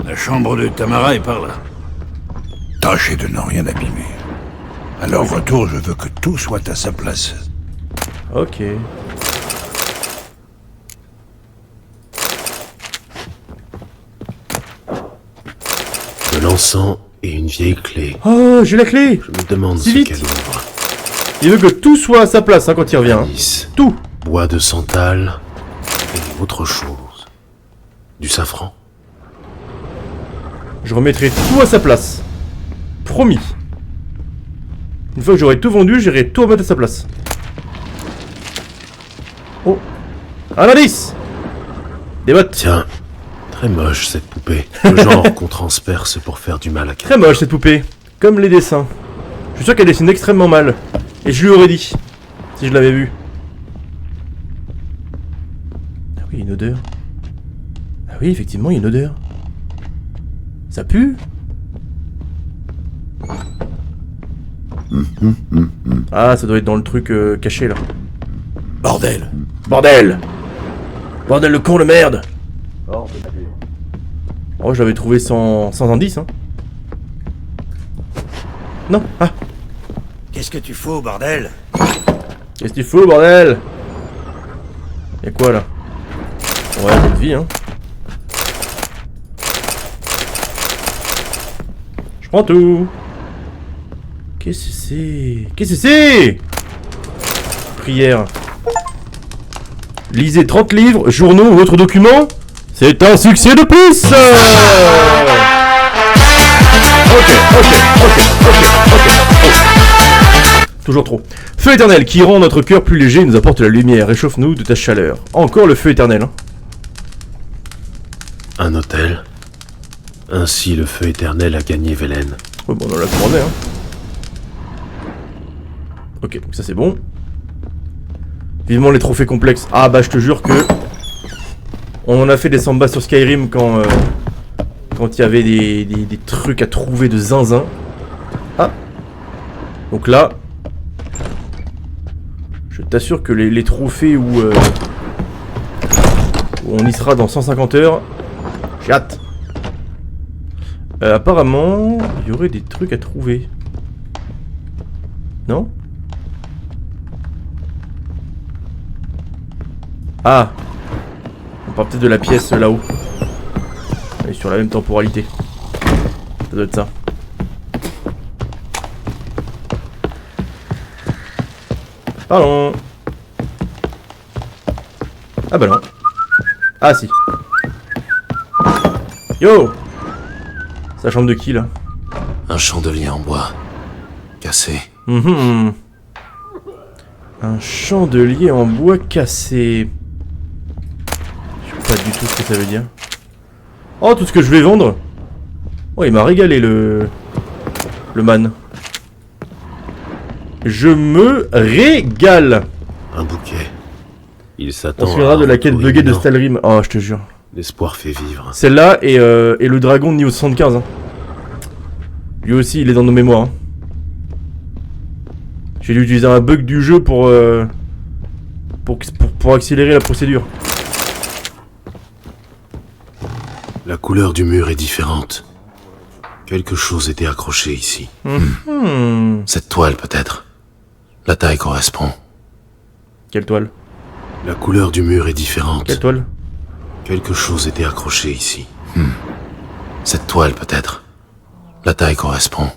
La chambre de Tamara est par là. Tâchez de ne rien abîmer. À leur retour, je veux que tout soit à sa place. Ok. De l'encens et une vieille clé. Oh, j'ai la clé. Je me demande Si ce vite. qu'elle ouvre. Il veut que tout soit à sa place hein, quand il revient. Hein. Anis, Tout. bois de santal et autre chose. Du safran. Je remettrai tout à sa place. Promis. Une fois que j'aurai tout vendu, j'irai tout remettre à sa place. Oh. Un indice. Des bottes. Tiens, très moche cette poupée. Le genre qu'on transperce pour faire du mal à quelqu'un. Très moche cette poupée. Comme les dessins. Je suis sûr qu'elle dessine extrêmement mal. Et je lui aurais dit. Si je l'avais vue. Ah oui, une odeur. Ah oui, effectivement, il y a une odeur. Ça pue. Ah, ça doit être dans le truc caché là. Bordel. Bordel. Bordel le con de merde. Oh, je l'avais trouvé sans indice, hein. Non, ah. Qu'est-ce que tu fous, bordel? Qu'est-ce qu'il faut, bordel? Y'a quoi là? Ouais, bonne vie, hein. Je prends tout. Qu'est-ce que c'est? Qu'est-ce que c'est? Prière. Lisez 30 livres, journaux ou autres documents. C'est un succès de plus. Ok. Toujours trop. Feu éternel qui rend notre cœur plus léger et nous apporte la lumière. Réchauffe-nous de ta chaleur. Encore le feu éternel. Hein. Un hôtel. Ainsi le feu éternel a gagné Velen. Ouais, bon, on en l'a commandé, hein. Ok, donc ça c'est bon. Vivement les trophées complexes. Ah bah je te jure que... On en a fait des sambas sur Skyrim quand il y avait des trucs à trouver de zinzin. Ah. Donc là... Je t'assure que les trophées où on y sera dans 150 heures... J'ai hâte. Apparemment, il y aurait des trucs à trouver. Non? Ah! On parle peut-être de la pièce là-haut. Elle est sur la même temporalité. Ça doit être ça. Pardon. Ah bah non. Ah si. Yo! C'est la chambre de qui là? Un chandelier en bois. Cassé. Un chandelier en bois cassé. Je sais pas du tout ce que ça veut dire. Oh, tout ce que je vais vendre. Oh, il m'a régalé le man. Je me régale. Un bouquet. Il s'attend On se souviendra de la quête buggée de Stalrim. Stalrim. Oh, je te jure. L'espoir fait vivre. Celle-là et le dragon de niveau 75. Hein. Lui aussi, il est dans nos mémoires. Hein. J'ai dû utiliser un bug du jeu pour accélérer la procédure. La couleur du mur est différente. Quelque chose était accroché ici. Cette toile peut-être. La taille correspond. Quelle toile? La couleur du mur est différente. Quelle toile? Quelque chose était accroché ici. Cette toile peut-être. La taille correspond.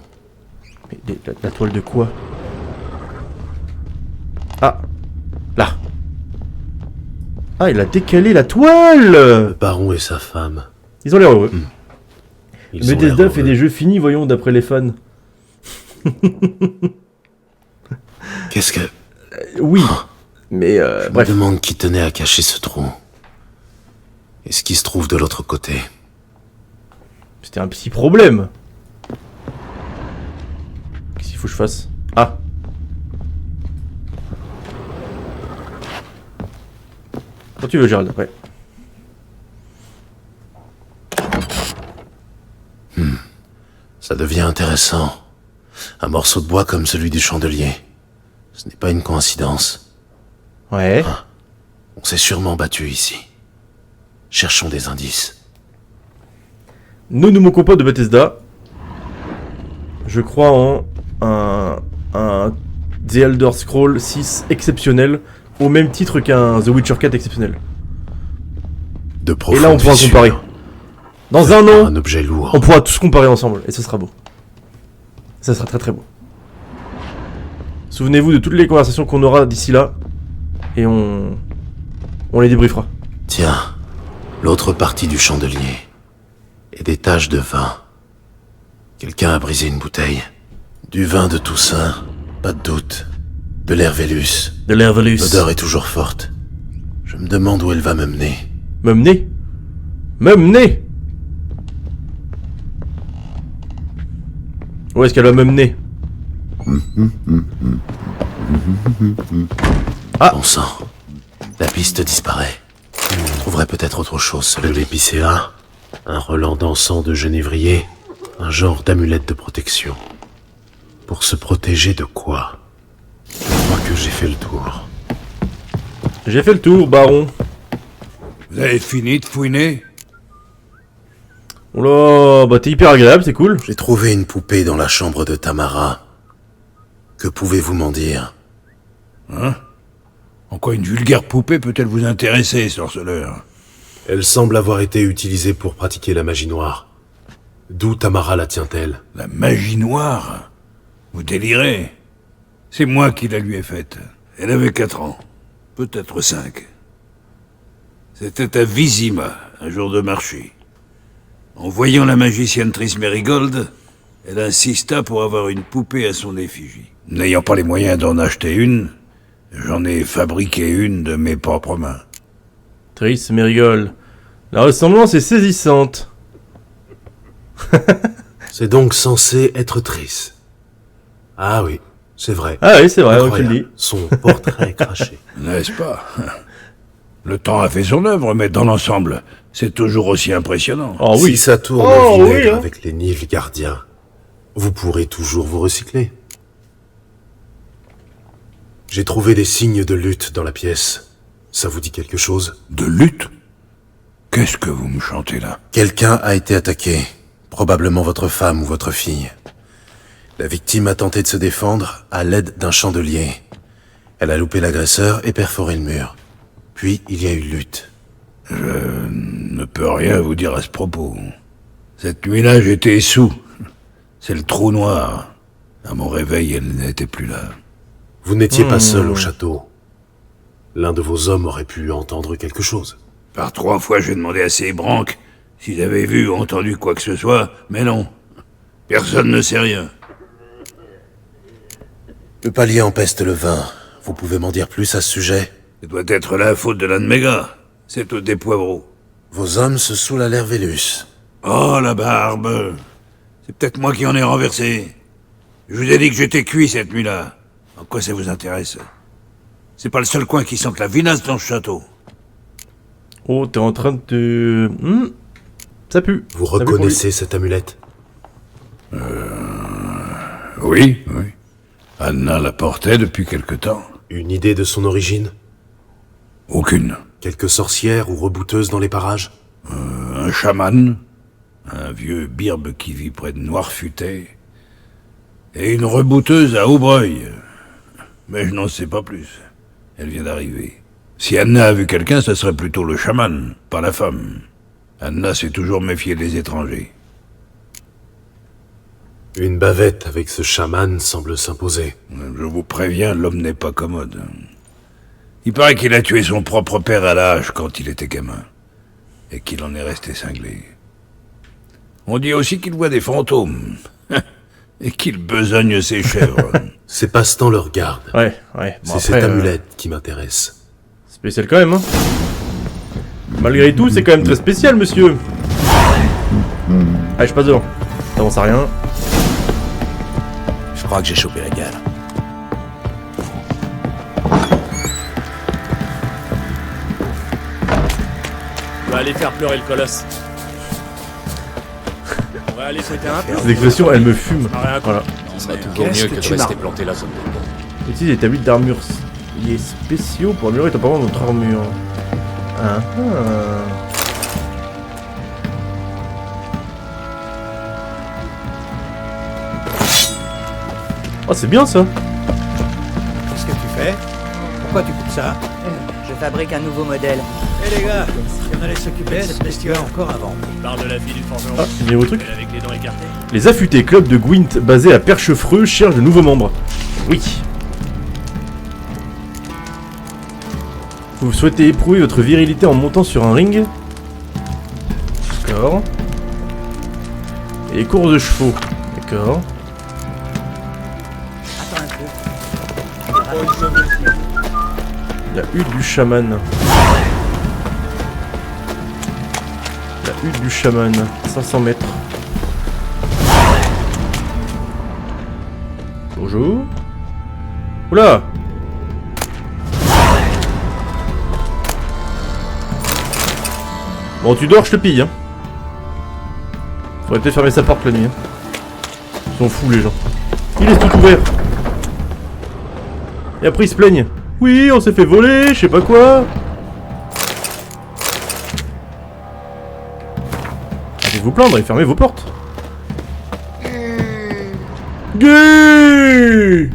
Mais la toile de quoi? Ah. Là. Ah, il a décalé la toile. Le baron et sa femme. Ils ont l'air heureux. Ils Mais ont l'air Bethesda fait heureux. des jeux finis, voyons, d'après les fans. Qu'est-ce que... Oui. Mais Je bref. me demande qui tenait à cacher ce trou. Et ce qui se trouve de l'autre côté. C'était un petit problème. Qu'est-ce qu'il faut que je fasse? Ah. Quand tu veux, Gérald, après. Ça devient intéressant. Un morceau de bois comme celui du chandelier. Ce n'est pas une coïncidence. Ouais. On s'est sûrement battu ici. Cherchons des indices. nous ne manquons pas de Bethesda. Je crois en un The Elder Scrolls 6 exceptionnel, au même titre qu'un The Witcher 4 exceptionnel. De Et là on pourra fissures. comparer. Dans un an, Un objet lourd. on pourra tous comparer ensemble, et ce sera beau. Ça sera très très beau. Souvenez-vous de toutes les conversations qu'on aura d'ici là, et on les débriefera. Tiens, l'autre partie du chandelier. Et des taches de vin. Quelqu'un a brisé une bouteille. Du vin de Toussaint, pas de doute. De l'Hervélus. De l'Hervelus. L'odeur est toujours forte. Je me demande où elle va me mener. Me mener. Me mener. Où est-ce qu'elle va me mener? Ah. Bon sang. La piste disparaît. On trouverait peut-être autre chose. De l'épicéa, un relent d'encens de genévrier, un genre d'amulette de protection. Pour se protéger de quoi? Je crois que j'ai fait le tour. J'ai fait le tour, baron. Vous avez fini de fouiner? Oula, bah t'es hyper agréable, c'est cool. J'ai trouvé une poupée dans la chambre de Tamara. Que pouvez-vous m'en dire? Hein? En quoi une vulgaire poupée peut-elle vous intéresser, sorceleur? Elle semble avoir été utilisée pour pratiquer la magie noire. D'où Tamara la tient-elle? La magie noire? Vous délirez? C'est moi qui la lui ai faite. Elle avait 4 ans. Peut-être 5. C'était à Vizima, un jour de marché. En voyant la magicienne Triss Merigold, elle insista pour avoir une poupée à son effigie. N'ayant pas les moyens d'en acheter une, j'en ai fabriqué une de mes propres mains. Triss Merigold. La ressemblance est saisissante. C'est donc censé être Triss. Ah oui, c'est vrai. Ah oui, c'est vrai, tu le Incroyable. dis. Son portrait est craché. N'est-ce pas? Le temps a fait son œuvre, mais dans l'ensemble, c'est toujours aussi impressionnant. Oh oui. Si ça tourne Oh, au vinaigre oui, hein. avec les Nils gardiens, vous pourrez toujours vous recycler. J'ai trouvé des signes de lutte dans la pièce. Ça vous dit quelque chose? De lutte? Qu'est-ce que vous me chantez là? Quelqu'un a été attaqué. Probablement votre femme ou votre fille. La victime a tenté de se défendre à l'aide d'un chandelier. Elle a loupé l'agresseur et perforé le mur. Puis il y a eu lutte. Je ne peux rien vous dire à ce propos. Cette nuit-là, j'étais sous. C'est le trou noir. À mon réveil, elle n'était plus là. Vous n'étiez pas seul au château. L'un de vos hommes aurait pu entendre quelque chose. Par 3 fois, j'ai demandé à ces branques s'ils avaient vu ou entendu quoi que ce soit, mais non. Personne ne sait rien. Le palier empeste le vin. Vous pouvez m'en dire plus à ce sujet? Ce doit être la faute de l'un de mes gars. C'est au des poivreaux. Vos hommes se saoulent à l'Hervélus. Oh, la barbe. C'est peut-être moi qui en ai renversé. Je vous ai dit que j'étais cuit cette nuit-là. En quoi ça vous intéresse? C'est pas le seul coin qui sente la vinasse dans ce château. Oh, t'es en train de te... Ça pue. Vous Ça pue pour lui. reconnaissez cette amulette? Oui, oui. Anna la portait depuis quelque temps. Une idée de son origine? Aucune. Quelques sorcières ou rebouteuses dans les parages? Un chaman, un vieux birbe qui vit près de Noirfutet, et une rebouteuse à Aubreuil. Mais je n'en sais pas plus. Elle vient d'arriver. Si Anna a vu quelqu'un, ce serait plutôt le chaman, pas la femme. Anna s'est toujours méfiée des étrangers. Une bavette avec ce chaman semble s'imposer. Je vous préviens, l'homme n'est pas commode. Il paraît qu'il a tué son propre père à la hache quand il était gamin, et qu'il en est resté cinglé. On dit aussi qu'il voit des fantômes, et qu'il besogne ses chèvres. Ces passe-temps leur gardent. Ouais, ouais. Bon, C'est cette après, amulette qui m'intéresse. spécial quand même, hein. Malgré tout, c'est quand même très spécial, monsieur. Allez, je passe devant. T'avances à rien. Je crois que j'ai chopé la gale. On va aller faire pleurer le colosse. On va aller fêter un peu. Cette expression, elle me fume. Rien Voilà. Ce sera toujours mieux que de rester planté là. Utilise des tabliers d'armure liés spéciaux pour améliorer temporairement notre armure. Ah, ah. Oh, c'est bien ça. Qu'est-ce que tu fais? Pourquoi tu coupes ça? Je fabrique un nouveau modèle. Hé les gars, si on allait s'occuper de cette bestiole encore avant. Parle de la fille du forgeron. Ah, il y a un truc. Elle avec les dents écartées. Les affûtés club de Gwent basé à Perchefreux cherchent de nouveaux membres. Oui. Vous souhaitez éprouver votre virilité en montant sur un ring? D'accord. Et les courses de chevaux. D'accord. Attends un peu. La hutte du chaman. La hutte du chaman. 500 mètres. Bonjour. Oula. Bon, tu dors, je te pille, hein. Faudrait peut-être fermer sa porte la nuit, hein. Ils sont fous, les gens. Il laisse tout ouvert. Et après, ils se plaignent. Oui, on s'est fait voler, je sais pas quoi. Allez vous plaindre et fermez vos portes. Gay.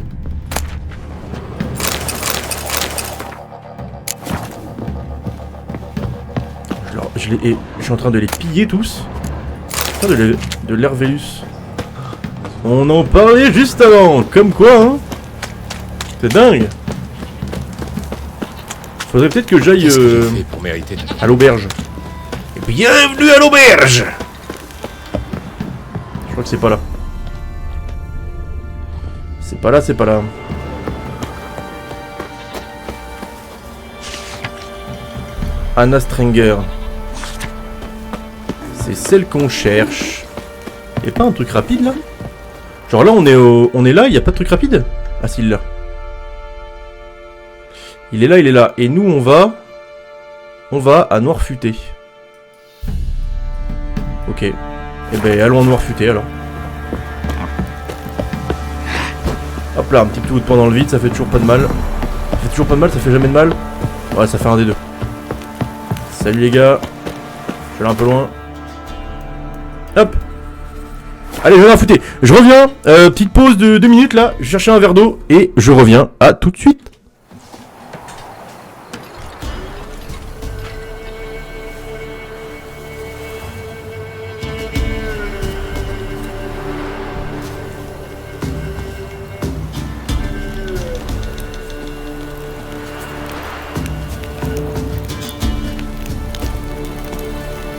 Je suis en train de les piller tous. Ah, de l'Hervellus. On en parlait juste avant, comme quoi, hein. C'est dingue. Faudrait peut-être que j'aille Qu'est-ce que j'ai fait pour mériter à l'auberge. Bienvenue à l'auberge. Je crois que c'est pas là. C'est pas là, c'est pas là. Anna Strenger. C'est celle qu'on cherche. Y'a pas un truc rapide là? Genre là on est là, y a pas de truc rapide? Ah si, il est là. Il est là, il est là. Et nous on va à Noirfuté. Ok. Eh ben allons à Noirfuté alors. Hop là, un petit coup de poing dans le vide, ça fait toujours pas de mal. Ça fait toujours pas de mal, ça fait jamais de mal. Ouais, ça fait un des deux. Salut les gars. Je suis là un peu loin. Hop. Allez, je vais Noirfuté. Je reviens. Petite pause de 2 minutes là. Je vais chercher un verre d'eau et je reviens. À tout de suite.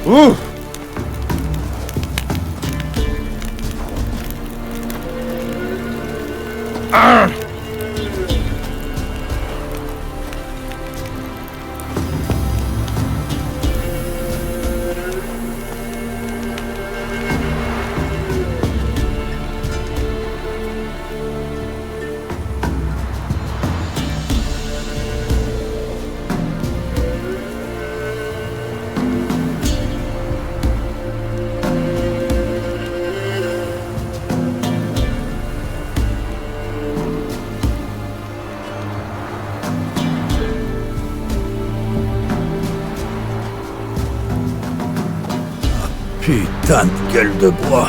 Ouh. Ah. Putain de gueule de bois.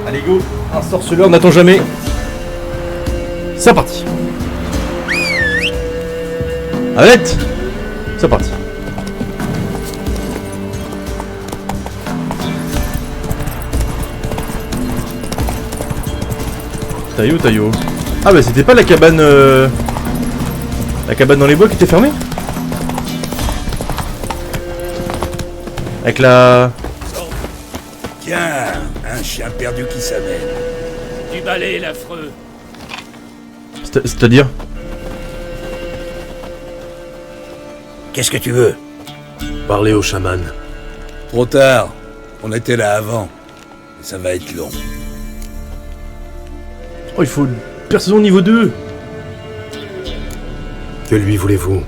Allez go. Un sorceleur n'attend jamais. C'est parti. Arrête. C'est parti. Taillot, taillot. Ah bah c'était pas la cabane... La cabane dans les bois qui était fermée? Avec la... Tiens, un chien perdu qui s'amène. Du balai, l'affreux. C'est-à-dire? Qu'est-ce que tu veux? Parlez au chaman. Trop tard. On était là avant. Et ça va être long. Oh, il faut une perception niveau 2. Que lui voulez-vous?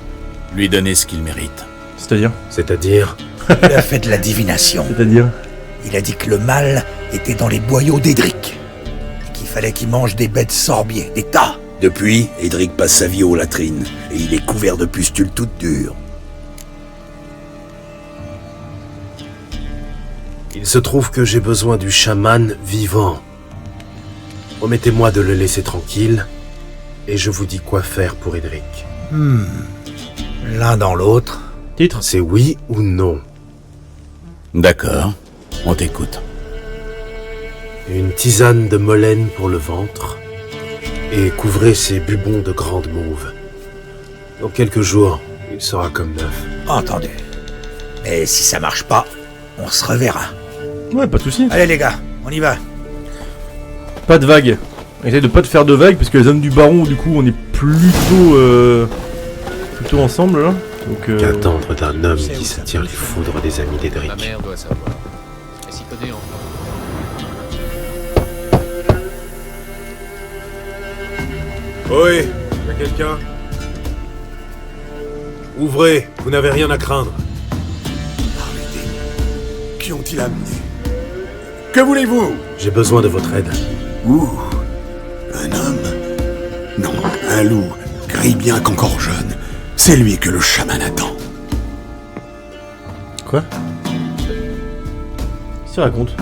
Lui donner ce qu'il mérite. C'est-à-dire? C'est-à-dire? Il a fait de la divination. C'est-à-dire? Il a dit que le mal était dans les boyaux d'Edric. Et qu'il fallait qu'il mange des bêtes sorbiers, des tas. Depuis, Edric passe sa vie aux latrines, et il est couvert de pustules toutes dures. Il se trouve que j'ai besoin du chaman vivant. Promettez-moi de le laisser tranquille, et je vous dis quoi faire pour Edric. L'un dans l'autre. Titre. C'est oui ou non. D'accord, on t'écoute. Une tisane de molène pour le ventre, et couvrez ses bubons de grande mauve. Dans quelques jours, il sera comme neuf. Entendu. Mais si ça marche pas, on se reverra. Ouais, pas de soucis. Allez les gars, on y va. Pas de vagues. Essaye de pas te faire de vagues, parce que les hommes du baron, du coup, on est plutôt ensemble là. Donc, Qu'attendre d'un homme qui se tire les foudres des amis Ma d'Edric. mère doit savoir. Elle s'y connaît en... Oui, y'a quelqu'un? Ouvrez, vous n'avez rien à craindre. Qui ont-ils amené? Que voulez-vous? J'ai besoin de votre aide. Ouh, un homme? Non, un loup, gris bien qu'encore jeune. C'est lui que le chaman attend. Quoi? Qu'est-ce qu'il raconte?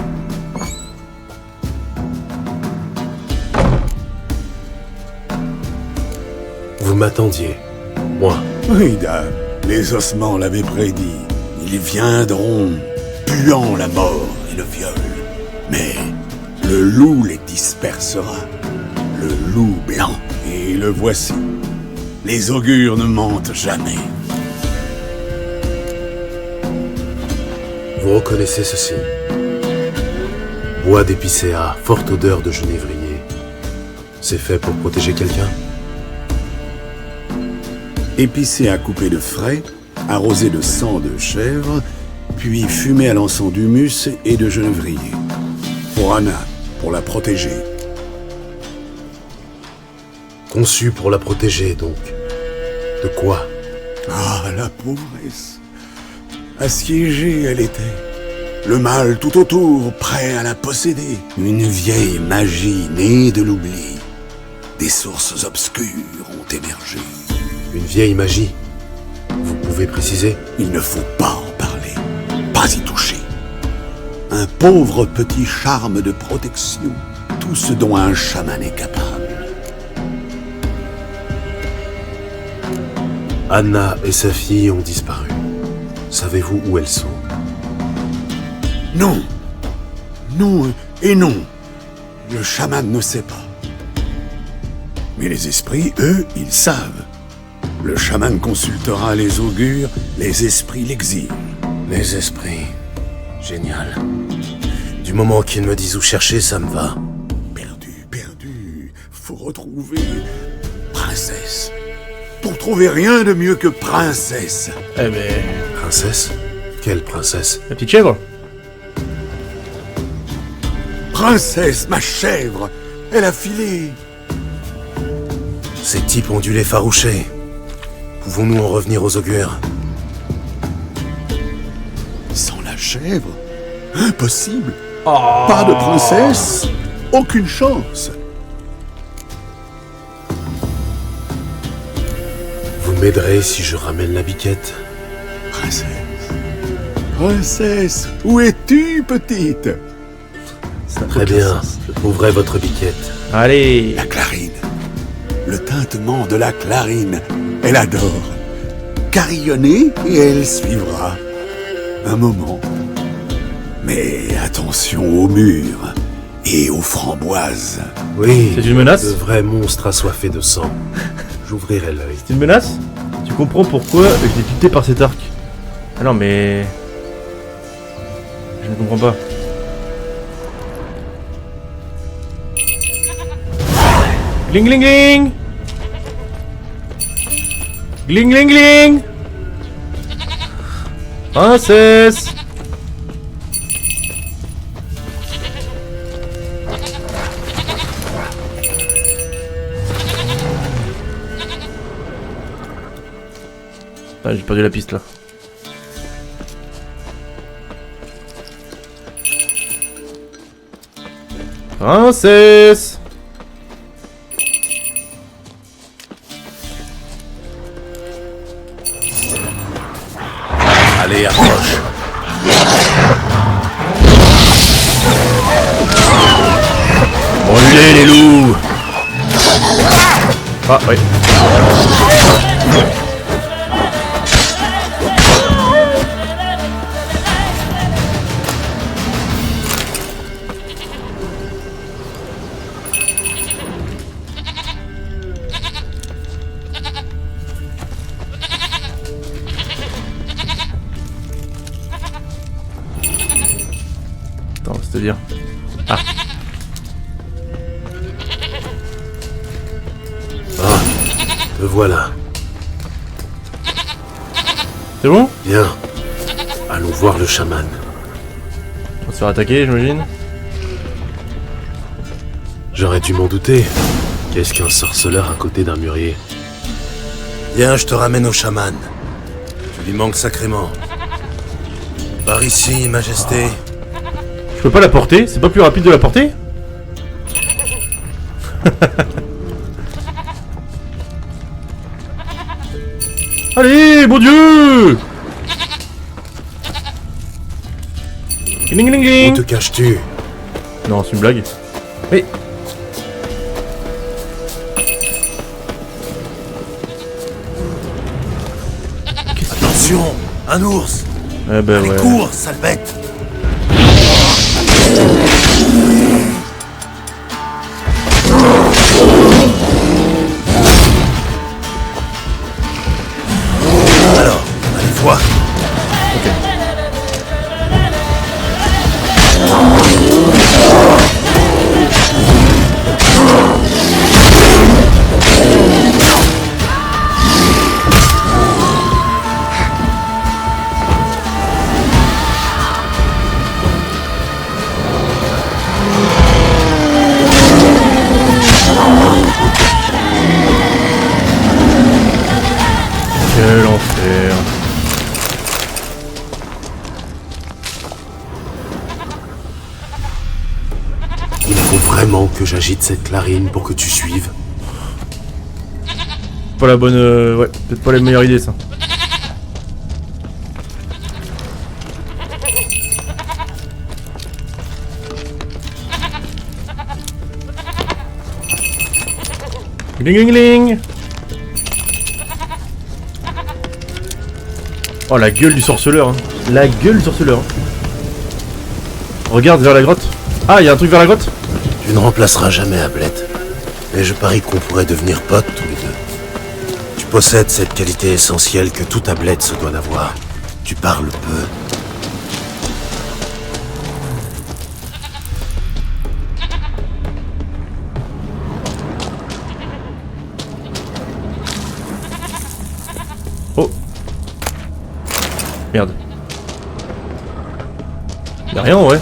Vous m'attendiez. Moi. Oui, dame, les ossements l'avaient prédit. Ils viendront, puant la mort et le viol. Mais le loup les dispersera. Le loup blanc. Et le voici. Les augures ne mentent jamais. Vous reconnaissez ceci. Bois d'épicéa, forte odeur de genévrier. C'est fait pour protéger quelqu'un? Épicé à couper de frais, arrosé de sang de chèvre, puis fumé à l'encens d'humus et de genévrier. Pour Anna, pour la protéger. Conçu pour la protéger, donc. De quoi? Ah, la pauvresse. Assiégée, elle était. Le mal tout autour, prêt à la posséder. Une vieille magie née de l'oubli. Des sources obscures ont émergé. Une vieille magie? Vous pouvez préciser? Il ne faut pas en parler, pas y toucher. Un pauvre petit charme de protection, tout ce dont un chaman est capable. Anna et sa fille ont disparu. Savez-vous où elles sont? Non, non et non. Le chaman ne sait pas. Mais les esprits, eux, ils savent. Le chaman consultera les augures, les esprits l'exilent. Les esprits. Génial. Du moment qu'ils me disent où chercher, ça me va. Perdu. Faut retrouver... Princesse. Pour trouver rien de mieux que princesse. Eh mais... Princesse? Quelle princesse? La petite chèvre? Princesse, ma chèvre. Elle a filé. Ces types ont dû les faroucher. Pouvons-nous en revenir aux augures? Sans la chèvre? Impossible. Pas de princesse. Aucune chance. Vous m'aiderez si je ramène la biquette? Princesse. Princesse, où es-tu, petite? Très bien, je trouverai votre biquette. Allez. La clarine. Le tintement de la clarine. Elle adore. Carillonner et elle suivra. Un moment. Mais attention aux murs et aux framboises. Oui, C'est une menace? de vrais monstres assoiffés de sang. J'ouvrirai l'œil. C'est une menace? Tu comprends pourquoi je l'ai buté par cet arc? Ah non mais... Je ne comprends pas. Gling gling gling! Gling gling gling! Princesse! Ah, j'ai perdu la piste là. Princesse! Reculez les loups. Ah oui. Attends, c'est-à-dire... Ah, te voilà. C'est bon? Bien. Allons voir le chaman. On va se faire attaquer, j'imagine. J'aurais dû m'en douter. Qu'est-ce qu'un sorceleur à côté d'un mûrier? Viens, je te ramène au chaman. Tu lui manques sacrément. Par ici, majesté. Je peux pas la porter? C'est pas plus rapide de la porter? Allez, bon Dieu! Gling gling Où gling! te caches-tu? Non, c'est une blague. Mais... Attention, un ours. Eh ben Allez, ouais. cours, sale bête. Alors, allez, vois. Quel enfer. Il faut vraiment que j'agite cette clarine pour que tu suives. Pas la bonne... ouais, peut-être pas la meilleure idée ça. Gling gling gling. Oh la gueule du sorceleur hein. La gueule du sorceleur hein. Regarde vers la grotte. Ah, il y a un truc vers la grotte. Tu ne remplaceras jamais Ablette. Mais je parie qu'on pourrait devenir potes tous les deux. Tu possèdes cette qualité essentielle que tout Ablette se doit d'avoir. Tu parles peu. Oh. Merde. Y'a rien ouais.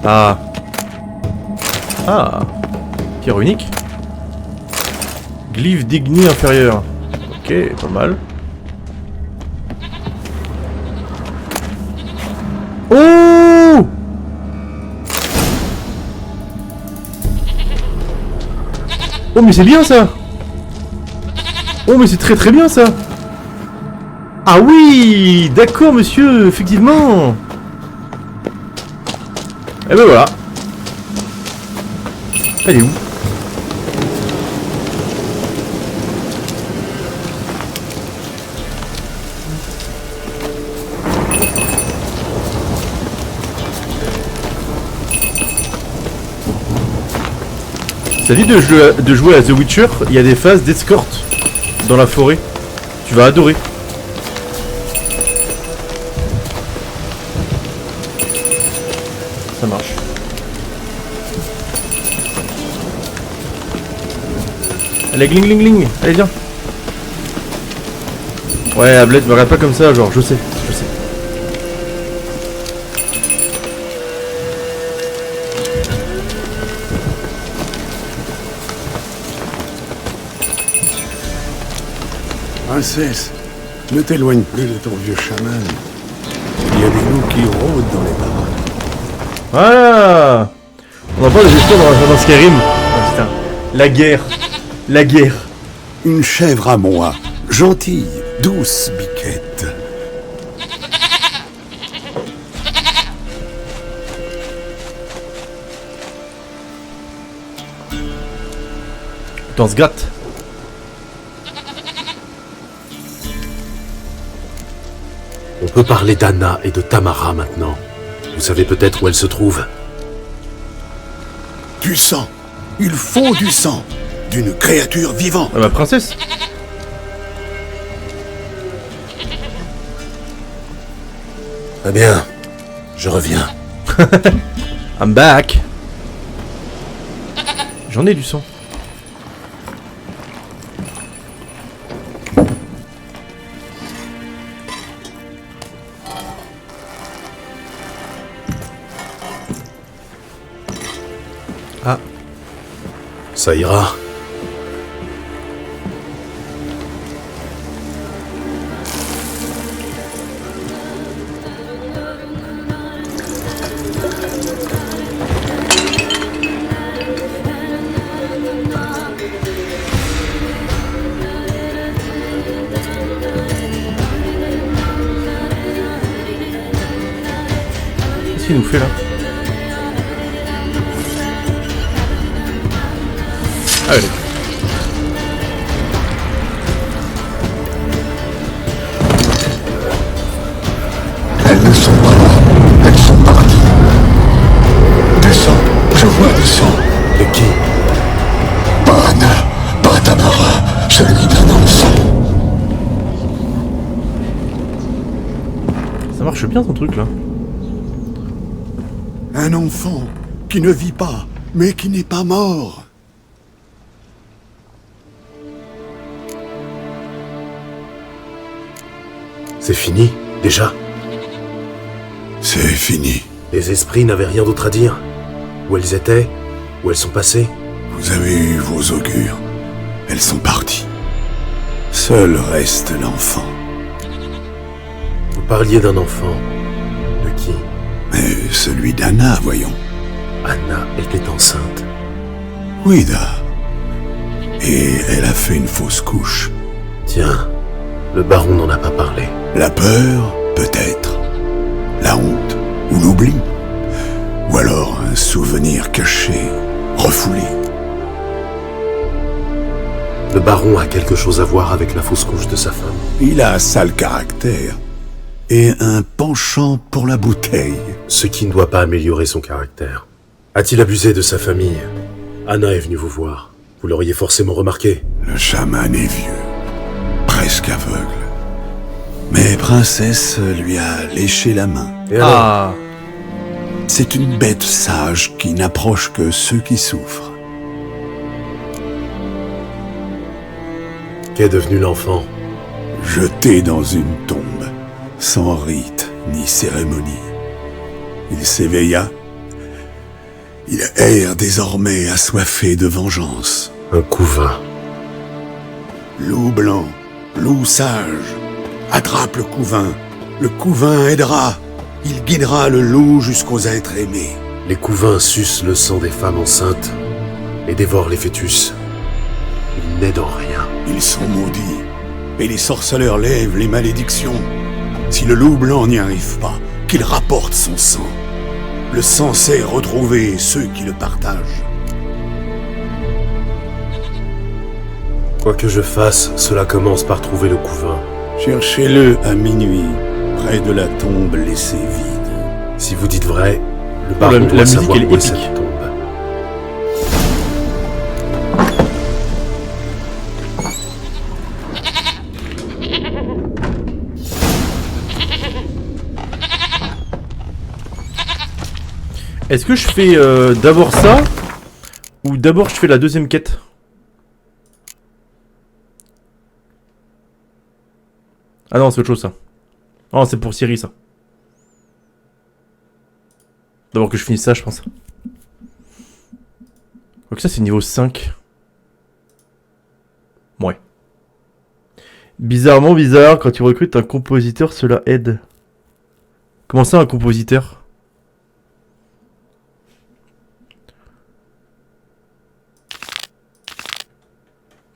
Ah. Ah. Pierre unique. Glyphe d'Igni inférieur. Ok, pas mal. Oh! Oh mais c'est bien ça! Oh mais c'est très très bien ça! Ah oui! D'accord monsieur, effectivement! Et ben voilà! Elle est où? Ça dit de jouer à The Witcher, il y a des phases d'escorte dans la forêt. Tu vas adorer. Ça marche. Allez, gling gling gling. Allez, viens. Ouais, Ablette, me regarde pas comme ça, genre, je sais, je sais. Princesse, ne t'éloigne plus de ton vieux chaman. Il y a des loups qui rôdent dans les parages. Voilà. On en parle des histoires dans Skyrim. Oh putain. La guerre. La guerre. Une chèvre à moi, gentille, douce biquette. Putain, on se gratte. On peut parler d'Anna et de Tamara maintenant. Vous savez peut-être où elles se trouvent. Du sang. Il faut du sang. D'une créature vivante. Ah, ma princesse. Très bien. Je reviens. I'm back. J'en ai du sang. Ah. Ça ira. Qu'est-ce qu'il nous fait là? Ah ouais. Elles ne sont pas là. Elles sont parties. Du sang. Je vois du sang. De qui? Pas Anna, pas Tamara. Celui d'un enfant. Ça marche bien ton truc là. Un enfant qui ne vit pas, mais qui n'est pas mort. C'est fini, déjà? C'est fini. Les esprits n'avaient rien d'autre à dire? Où elles étaient? Où elles sont passées? Vous avez eu vos augures. Elles sont parties. Seul reste l'enfant. Vous parliez d'un enfant. De qui? Mais celui d'Anna, voyons. Anna était enceinte. Oui, Da. Et elle a fait une fausse couche. Tiens, le baron n'en a pas parlé. La peur, peut-être. La honte, ou l'oubli. Ou alors un souvenir caché, refoulé. Le baron a quelque chose à voir avec la fausse couche de sa femme. Il a un sale caractère. Et un penchant pour la bouteille. Ce qui ne doit pas améliorer son caractère. A-t-il abusé de sa famille? Anna est venue vous voir. Vous l'auriez forcément remarqué. Le chaman est vieux. Presque aveugle. Mais Princesse lui a léché la main. Et alors? Ah. C'est une bête sage qui n'approche que ceux qui souffrent. Qu'est devenu l'enfant? Jeté dans une tombe, sans rite ni cérémonie. Il s'éveilla. Il erre désormais assoiffé de vengeance. Un couvain. Loup blanc, loup sage, attrape le couvain aidera, il guidera le loup jusqu'aux êtres aimés. Les couvains sucent le sang des femmes enceintes et dévorent les fœtus. Ils n'aident en rien. Ils sont maudits, et les sorceleurs lèvent les malédictions. Si le loup blanc n'y arrive pas, qu'il rapporte son sang. Le sang sait retrouver ceux qui le partagent. Quoi que je fasse, cela commence par trouver le couvain. Cherchez-le à minuit, près de la tombe laissée vide. Si vous dites vrai, le La baron doit musique, savoir elle est où est épique. cette tombe. Est-ce que je fais d'abord ça ou d'abord je fais la deuxième quête? Ah non, c'est autre chose ça. Oh, c'est pour Ciri ça. D'abord que je finisse ça, je pense. Donc ça c'est niveau 5. Ouais. Bizarrement bizarre, quand tu recrutes un compositeur, cela aide. Comment ça un compositeur?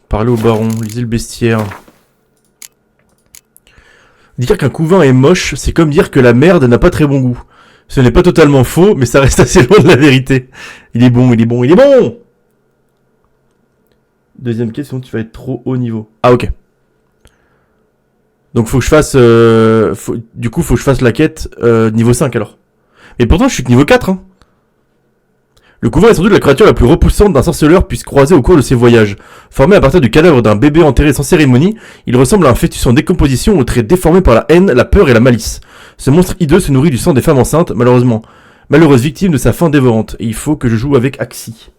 Parler au baron, lisez le bestiaire. Dire qu'un couvain est moche, c'est comme dire que la merde n'a pas très bon goût. Ce n'est pas totalement faux, mais ça reste assez loin de la vérité. Il est bon, il est bon, il est bon! Deuxième quête, sinon tu vas être trop haut niveau. Ah, ok. Donc faut que je fasse... Du coup, faut que je fasse la quête niveau 5 alors. Mais pourtant, je suis que niveau 4, hein. Le couvreur est sans doute la créature la plus repoussante d'un sorceleur puisse croiser au cours de ses voyages. Formé à partir du cadavre d'un bébé enterré sans cérémonie, il ressemble à un fœtus en décomposition aux traits déformés par la haine, la peur et la malice. Ce monstre hideux se nourrit du sang des femmes enceintes, malheureuse victime de sa faim dévorante. Et il faut que je joue avec Axi.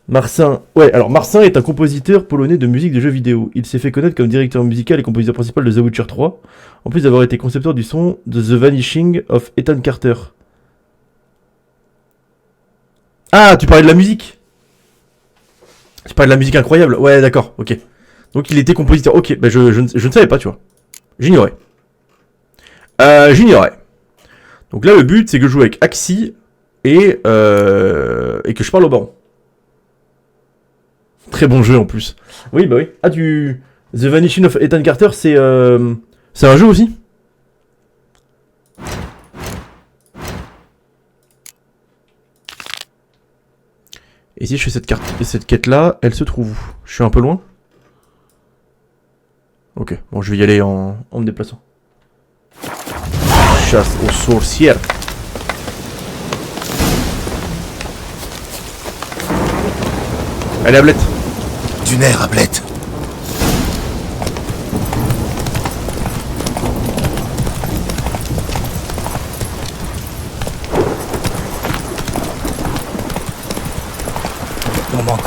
Marcin. Ouais, alors Marcin est un compositeur polonais de musique de jeux vidéo. Il s'est fait connaître comme directeur musical et compositeur principal de The Witcher 3, en plus d'avoir été concepteur du son de The Vanishing of Ethan Carter. Ah, tu parlais de la musique. Tu parlais de la musique incroyable. Ouais, d'accord, ok. Donc il était compositeur. Ok, bah je ne savais pas, tu vois. J'ignorais. Donc là, le but, c'est que je joue avec Axi et que je parle au baron. Très bon jeu en plus. Oui, bah oui. Ah, The Vanishing of Ethan Carter, c'est un jeu aussi? Et si je fais cette quête-là, elle se trouve où? Je suis un peu loin? Ok, bon, je vais y aller en me déplaçant. Chasse aux sorcières. Allez, Ablette. Du nerf, Ablette.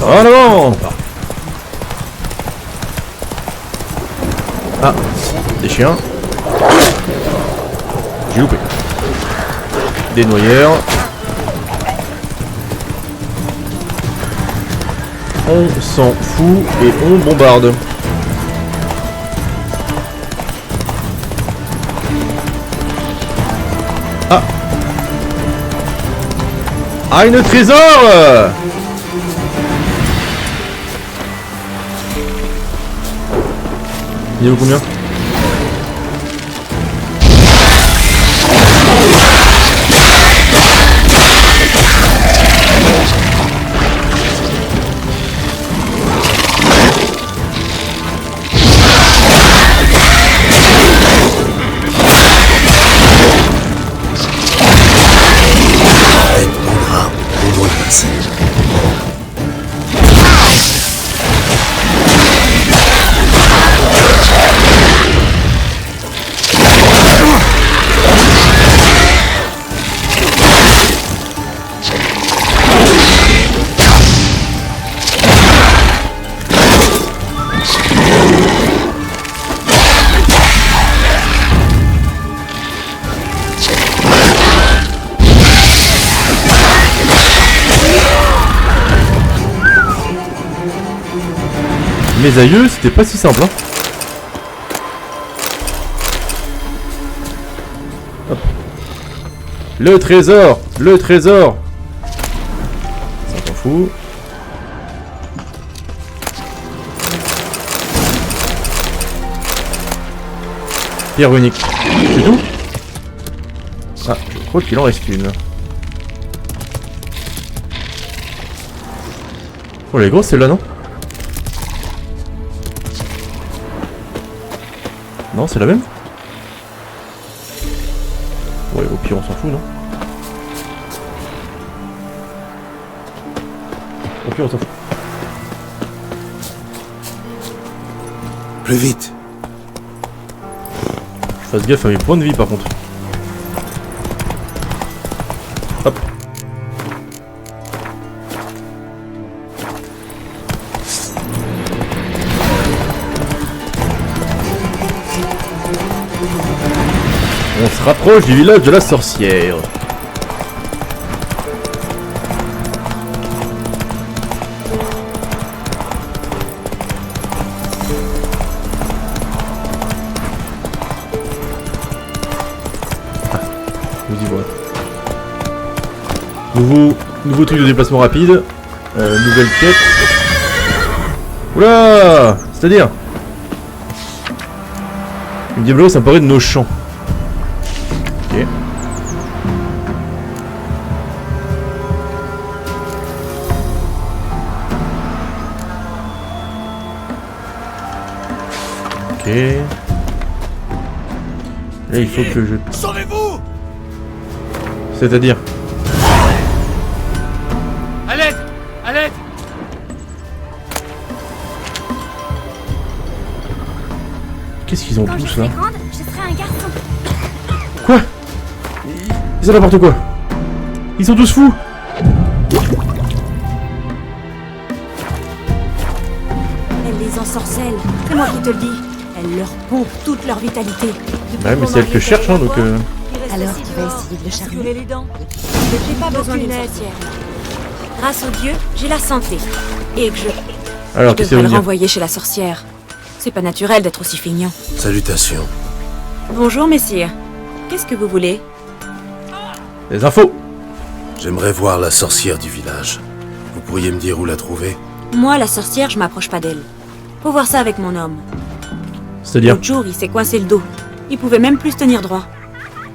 En avant. Ah, des chiens. J'ai loupé. Des noyeurs. On s'en fout et on bombarde. Ah. Ah, une trésor. Niveau combien? Mes aïeux, c'était pas si simple, hein. Hop. Le trésor. Ça t'en fout. Pierre unique. C'est tout? Ah, je crois qu'il en reste une. Oh, elle est grosse celle-là, non? Non, c'est la même? Ouais, au pire, on s'en fout, non? Au pire, on s'en fout. Plus vite. Je fasse gaffe à mes points de vie, par contre. Hop. On se rapproche du village de la sorcière. Ah, nous y voilà. Nouveau truc de déplacement rapide. Nouvelle quête. Oula! C'est-à-dire? Une Diablo, ça me paraît de nos champs. Ok. Là, il faut que je... Sauvez-vous! C'est-à-dire... À l'aide! À l'aide! Qu'est-ce qu'ils ont Quand je tous là? serai grande, je serai un garçon. Quoi? C'est n'importe quoi. Ils sont tous fous. Elle les ensorcelle. C'est moi qui te le dis. Elle leur pompe toute leur vitalité. Ouais, mais c'est elle que je cherche, hein, donc... Alors tu vas essayer de le charmer. Les dents. J'ai pas besoin d'une sorcière. Grâce au dieu, j'ai la santé. Et que je Alors, qui c'est devrais le venir? renvoyer chez la sorcière. C'est pas naturel d'être aussi feignant. Salutations. Bonjour, messire. Qu'est-ce que vous voulez? Les infos. J'aimerais voir la sorcière du village. Vous pourriez me dire où la trouver? Moi, la sorcière, je m'approche pas d'elle. Faut voir ça avec mon homme. C'est-à-dire... L'autre jour, il s'est coincé le dos. Il pouvait même plus se tenir droit.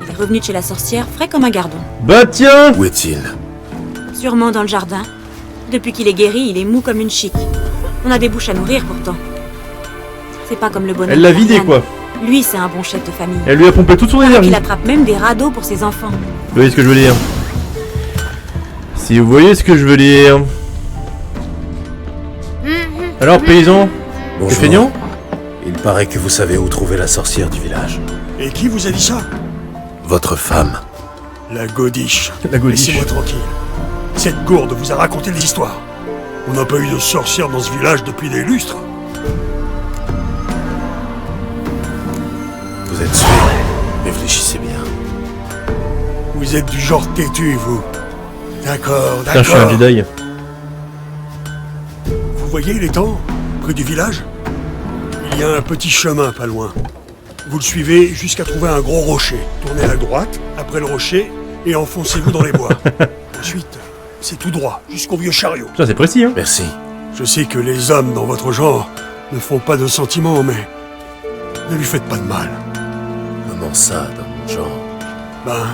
Il est revenu de chez la sorcière, frais comme un gardon. Bah tiens! Où est-il? Sûrement dans le jardin. Depuis qu'il est guéri, il est mou comme une chique. On a des bouches à nourrir pourtant. C'est pas comme le bonhomme. Elle l'a vidé, d'Ariane. quoi. Lui, c'est un bon chef de famille. Elle lui a pompé toute son énergie. Il attrape même des radeaux pour ses enfants. Vous voyez ce que je veux dire? Si vous voyez ce que je veux dire. Alors, paysan? T'es feignant? Il paraît que vous savez où trouver la sorcière du village. Et qui vous a dit ça? Votre femme. La godiche. La godiche. Laissez-moi tranquille. Cette gourde vous a raconté des histoires. On n'a pas eu de sorcière dans ce village depuis des lustres. Vous êtes sûr? Réfléchissez bien. Vous êtes du genre têtu, vous. D'accord, Putain, je suis un d'accord. Jedi. Vous voyez l'étang, près du village? Il y a un petit chemin pas loin. Vous le suivez jusqu'à trouver un gros rocher. Tournez à droite, après le rocher, et enfoncez-vous dans les bois. Ensuite, c'est tout droit, jusqu'au vieux chariot. Ça, c'est précis, hein? Merci. Je sais que les hommes dans votre genre ne font pas de sentiments, mais ne lui faites pas de mal. Comment ça, dans mon genre? Ben,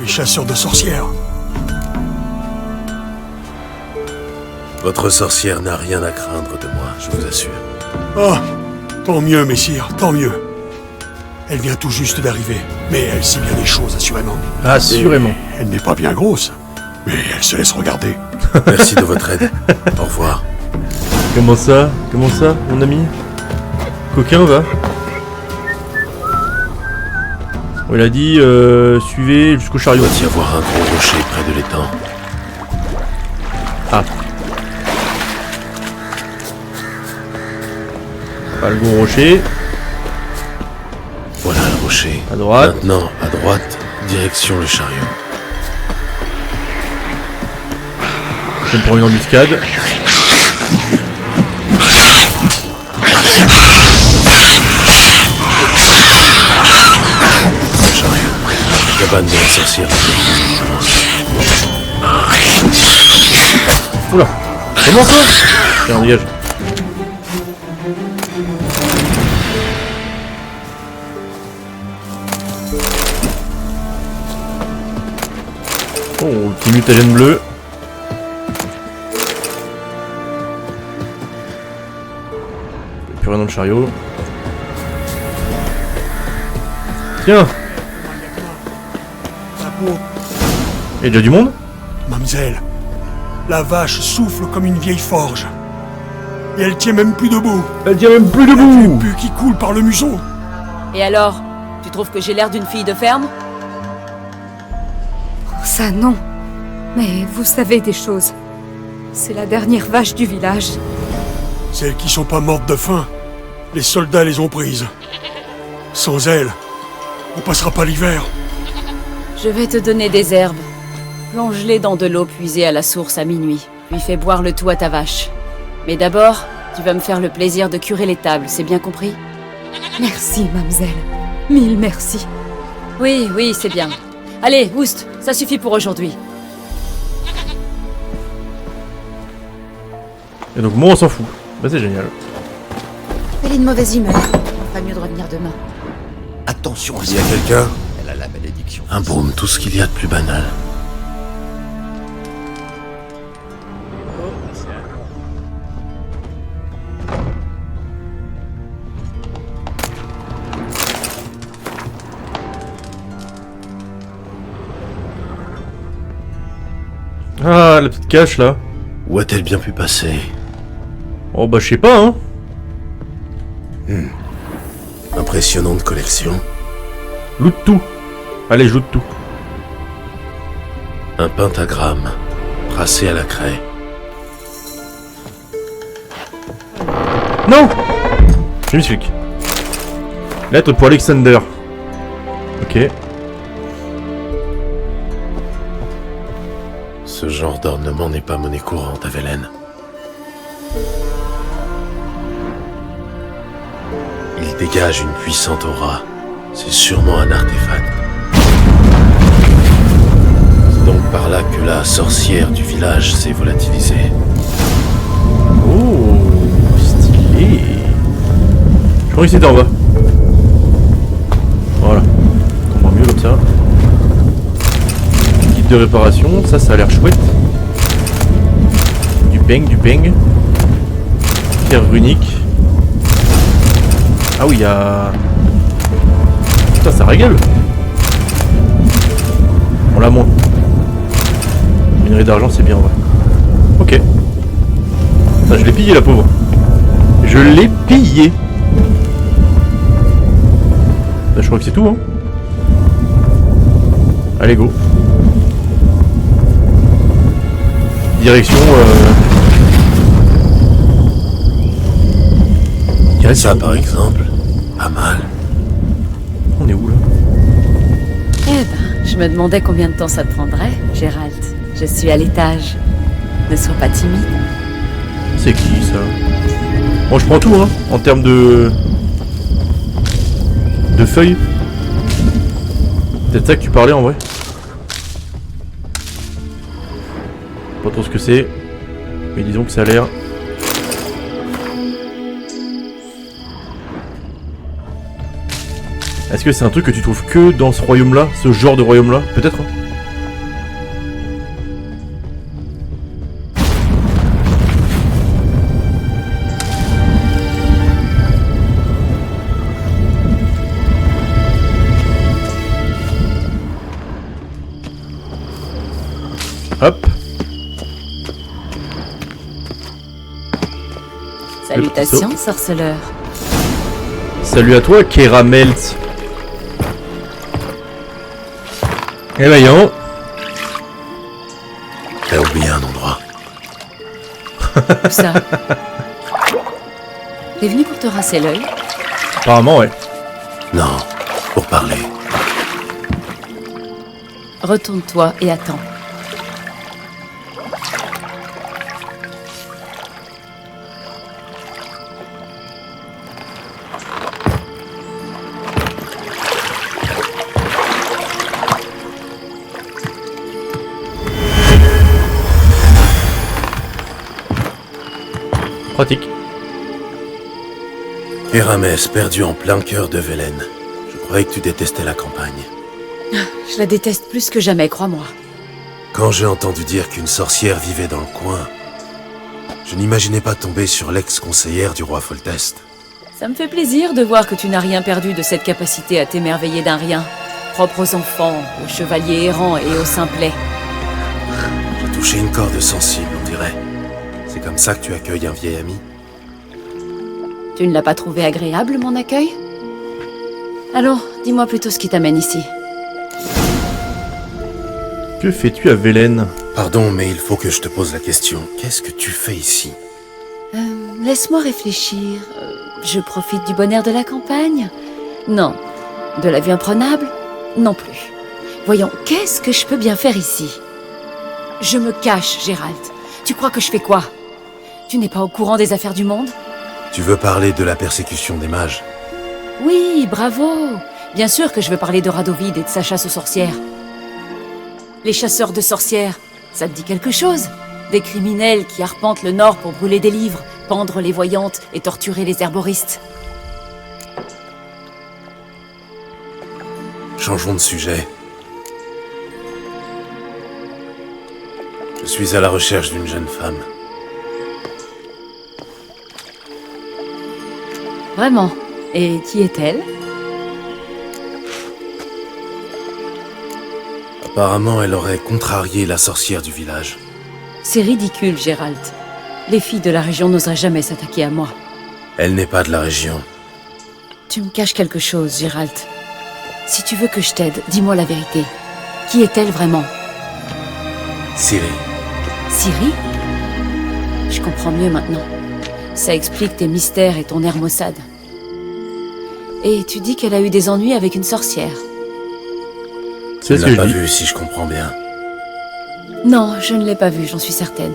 les chasseurs de sorcières. Votre sorcière n'a rien à craindre de moi, je vous assure. Ah, tant mieux, messire, tant mieux. Elle vient tout juste d'arriver, mais elle sait bien des choses, assurément. Assurément. Et elle n'est pas bien grosse, mais elle se laisse regarder. Merci de votre aide. Au revoir. Comment ça, mon ami? Coquin, va. On il a dit, suivez jusqu'au Il chariot. doit y avoir un gros rocher près de l'étang. Ah. Pas le gros rocher. Voilà le rocher. À droite. Maintenant, à droite, direction le chariot. Je me prends une embuscade. Le chariot. Cabane de la sorcière. Oula. Comment ça? Tiens, dégage. Oh, le petit mutagène bleu. Plus rien dans le chariot. Tiens. Il y a déjà du monde? Mamselle, la vache souffle comme une vieille forge. Et elle tient même plus debout. Elle tient même plus Le debout. pu qui coule par le museau. Et alors? Tu trouves que j'ai l'air d'une fille de ferme? Ça non. Mais vous savez des choses. C'est la dernière vache du village. Celles qui sont pas mortes de faim, les soldats les ont prises. Sans elles, on passera pas l'hiver. Je vais te donner des herbes. Plonge-les dans de l'eau puisée à la source à minuit, puis fais boire le tout à ta vache. Mais d'abord, tu vas me faire le plaisir de curer les tables, c'est bien compris? Merci, mademoiselle. Mille merci. Oui, oui, c'est bien. Allez, Oust, ça suffit pour aujourd'hui. Et donc moi on s'en fout. Bah c'est génial. Elle est de mauvaise humeur. Pas mieux de revenir demain. Attention à Il y a quelqu'un? Elle a la malédiction. Un baume, tout ce qu'il y a de plus banal. Ah, la petite cache là. Où a-t-elle bien pu passer? Oh bah je sais pas hein. Impressionnante collection. Loot tout. Allez, je loot tout. Un pentagramme, tracé à la craie. Non. Je m'explique. Lettre pour Alexander. Ok. Ce genre d'ornement n'est pas monnaie courante à Velen. Il dégage une puissante aura. C'est sûrement un artefact. C'est donc par là que la sorcière du village s'est volatilisée. Oh, stylé. Je crois que c'était en bas. Voilà. On voit mieux comme ça. Kit de réparation, ça a l'air chouette. Du peng, Pierre runique. Ah oui, il y a... Putain, ça régale. On l'a moins. Minerai d'argent, c'est bien, ouais. Ok. Putain, je l'ai pillé, la pauvre. Je l'ai pillé. Là, je crois que c'est tout, hein. Allez, go. Direction... Ça, par exemple, pas mal. On est où, là? Eh ben, je me demandais combien de temps ça te prendrait, Gérald. Je suis à l'étage. Ne sois pas timide. C'est qui, ça? Bon, je prends tout, hein, en termes de feuilles. Peut-être ça que tu parlais, en vrai. Pas trop ce que c'est. Mais disons que ça a l'air... Est-ce que c'est un truc que tu trouves que dans ce royaume-là? Ce genre de royaume-là? Peut-être, hein. Hop. Salutations, sorceleur. Salut à toi, Keramelt. Eh voyons. T'as oublié un endroit. Où ça? T'es venu pour te rincer l'œil? Apparemment, ouais. Non, pour parler. Retourne-toi et attends. Pratique. Keramès, perdu en plein cœur de Velen. Je croyais que tu détestais la campagne. Je la déteste plus que jamais, crois-moi. Quand j'ai entendu dire qu'une sorcière vivait dans le coin, je n'imaginais pas tomber sur l'ex-conseillère du roi Foltest. Ça me fait plaisir de voir que tu n'as rien perdu de cette capacité à t'émerveiller d'un rien. Propre aux enfants, aux chevaliers errants et aux simplets. J'ai touché une corde sensible, on dirait. C'est comme ça que tu accueilles un vieil ami? Tu ne l'as pas trouvé agréable, mon accueil? Allons, dis-moi plutôt ce qui t'amène ici. Que fais-tu à Velen? Pardon, mais il faut que je te pose la question. Qu'est-ce que tu fais ici? Laisse-moi réfléchir. Je profite du bonheur de la campagne? Non. De la vie imprenable? Non plus. Voyons, qu'est-ce que je peux bien faire ici? Je me cache, Gérald. Tu crois que je fais quoi? Tu n'es pas au courant des affaires du monde? Tu veux parler de la persécution des mages? Oui, bravo. Bien sûr que je veux parler de Radovid et de sa chasse aux sorcières. Les chasseurs de sorcières, ça te dit quelque chose? Des criminels qui arpentent le nord pour brûler des livres, pendre les voyantes et torturer les herboristes. Changeons de sujet. Je suis à la recherche d'une jeune femme. Vraiment? Et qui est-elle? Apparemment, elle aurait contrarié la sorcière du village. C'est ridicule, Gérald. Les filles de la région n'oseraient jamais s'attaquer à moi. Elle n'est pas de la région. Tu me caches quelque chose, Gérald. Si tu veux que je t'aide, dis-moi la vérité. Qui est-elle vraiment? Ciri. Ciri? Je comprends mieux maintenant. Ça explique tes mystères et ton air maussade. Et tu dis qu'elle a eu des ennuis avec une sorcière. Tu ne l'as pas vue, si je comprends bien. Non, je ne l'ai pas vue, j'en suis certaine.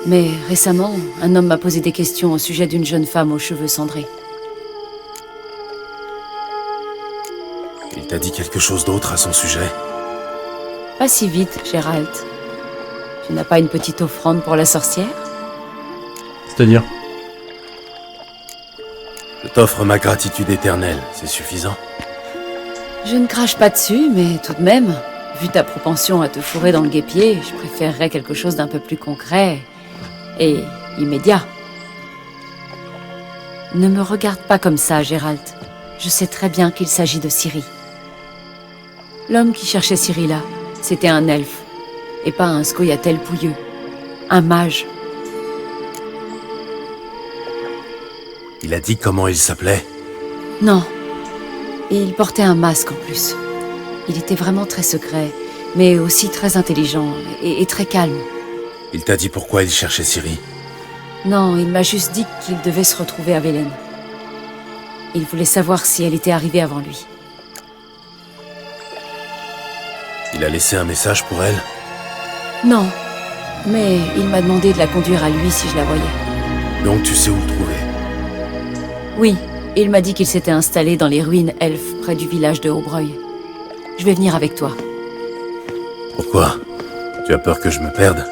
Mais récemment, un homme m'a posé des questions au sujet d'une jeune femme aux cheveux cendrés. Il t'a dit quelque chose d'autre à son sujet? Pas si vite, Gérald. Tu n'as pas une petite offrande pour la sorcière? C'est-à-dire? Je t'offre ma gratitude éternelle, c'est suffisant? Je ne crache pas dessus, mais tout de même, vu ta propension à te fourrer dans le guêpier, je préférerais quelque chose d'un peu plus concret et immédiat. Ne me regarde pas comme ça, Gérald. Je sais très bien qu'il s'agit de Ciri. L'homme qui cherchait Ciri là, c'était un elfe, et pas un scoia'tael pouilleux. Un mage. Il a dit comment il s'appelait? Non. Et il portait un masque en plus. Il était vraiment très secret, mais aussi très intelligent et très calme. Il t'a dit pourquoi il cherchait Ciri? Non, il m'a juste dit qu'il devait se retrouver à Velen. Il voulait savoir si elle était arrivée avant lui. Il a laissé un message pour elle? Non, mais il m'a demandé de la conduire à lui si je la voyais. Donc tu sais où le trouver? Oui, il m'a dit qu'il s'était installé dans les ruines elfes près du village de Haubreuil. Je vais venir avec toi. Pourquoi? Tu as peur que je me perde?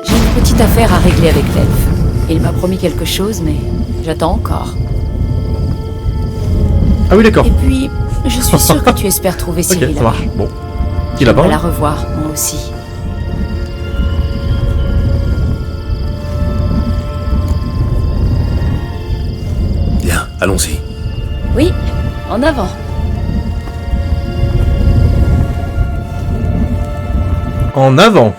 J'ai une petite affaire à régler avec l'elfe. Il m'a promis quelque chose, mais j'attends encore. Ah oui, d'accord. Et puis, je suis sûre que tu espères trouver Ciri Ok, ça là-bas. marche. Bon. Qui là-bas? On va la revoir, moi aussi. Bien, allons-y. Oui, en avant. En avant.